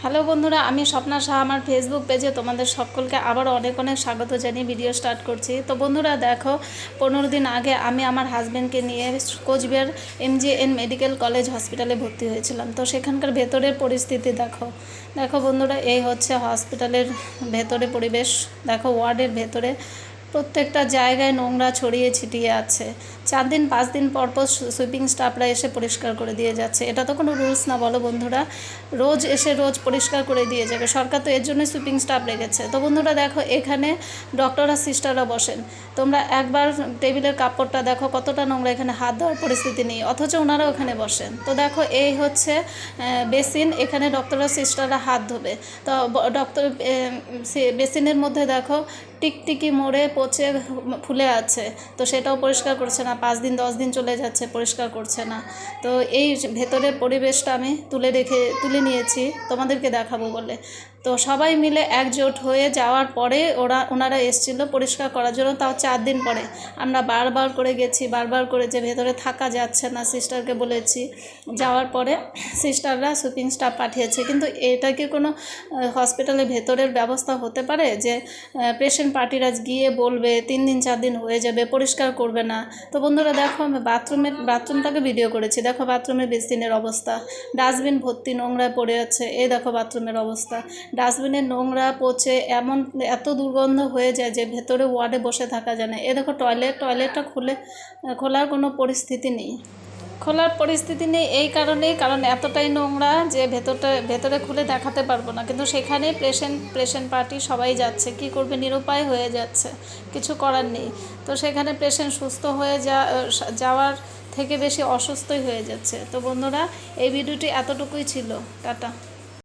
Hello বন্ধুরা, আমি স্বপ্না শাহ আমার ফেসবুক পেজে তোমাদের সকলকে আবারও অনেক অনেক স্বাগত জানিয়ে ভিডিও স্টার্ট করছি। তো বন্ধুরা দেখো, 15 দিন আগে আমি আমার হাজব্যান্ডকে নিয়ে কোচবিহার MGN মেডিকেল কলেজ হসপিটালে ভর্তি হয়েছিলাম। তো সেখানকার ভেতরের পরিস্থিতি দেখো দেখো বন্ধুরা, এই হচ্ছে হসপিটালের ভেতরে পরিবেশ। দেখো ওয়ার্ডের ভেতরে প্রত্যেকটা জায়গায় নোংরা ছড়িয়ে ছিটিয়ে আছে। 4 দিন 5 দিন পর পর সুইপিং স্টাফরা এসে পরিষ্কার করে দিয়ে যাচ্ছে। এটা তো কোনো রুলস না, বলো বন্ধুরা? রোজ এসে রোজ পরিষ্কার করে দিয়ে যাবে, সরকার তো এর জন্যই সুইপিং স্টাফ রেখেছে। তো বন্ধুরা দেখো, এখানে ডক্টররা সিস্টাররা বসেন। তোমরা একবার টেবিলের কাপড়টা দেখো কতটা নোংরা, এখানে হাত দেওয়ার পরিস্থিতি নেই, অথচ ওনারা ওখানে বসেন। তো দেখো এই হচ্ছে বেসিন, এখানে ডক্টররা সিস্টাররা হাত ধোবে। তো ডক্টর বেসিনের মধ্যে দেখো টিকটিকি মরে পচে ফুলে আছে, তো সেটাও পরিষ্কার করছে না। 5 দিন 10 দিন চলে যাচ্ছে, পরিষ্কার করছে না। তো এই ভেতরের পরিবেশটা আমি তুলে নিয়েছি তোমাদেরকে দেখাবো বলে। তো সবাই মিলে একজোট হয়ে যাওয়ার পরে ওনারা এসেছিলো পরিষ্কার করার জন্য, তাও 4 দিন পরে। আমরা বারবার করে গেছি, বারবার করে যে ভেতরে থাকা যাচ্ছে না, সিস্টারকে বলেছি। যাওয়ার পরে সিস্টাররা সুইপিং স্টাফ পাঠিয়েছে। কিন্তু এটা কি কোনো হসপিটালের ভেতরের ব্যবস্থা হতে পারে যে পেশেন্ট পার্টিরা গিয়ে বলবে 3 দিন 4 দিন হয়ে যাবে, পরিষ্কার করবে না? তো বন্ধুরা দেখো, আমি বাথরুমটাকে ভিডিও করেছি। দেখো বাথরুমের বেসিনের অবস্থা, ডাস্টবিন ভর্তি নোংরায় পড়ে আছে। এই দেখো বাথরুমের অবস্থা, ডাস্টবিনের নোংরা পচে এত দুর্গন্ধ হয়ে যায় যে ভেতরে ওয়ার্ডে বসে থাকা যায় না। এ দেখো টয়লেটটা খোলার কোনো পরিস্থিতি নেই। এই কারণেই, কারণ এতটাই নোংরা যে ভেতরে খুলে দেখাতে পারবো না। কিন্তু সেখানেই পেশেন্ট পার্টি সবাই যাচ্ছে, কি করবে, নিরুপায় হয়ে যাচ্ছে, কিছু করার নেই। তো সেখানে পেশেন্ট সুস্থ হয়ে যাওয়ার থেকে বেশি অসুস্থই হয়ে যাচ্ছে। তো বন্ধুরা, এই ভিডিওটি এতটুকুই ছিল। টাটা।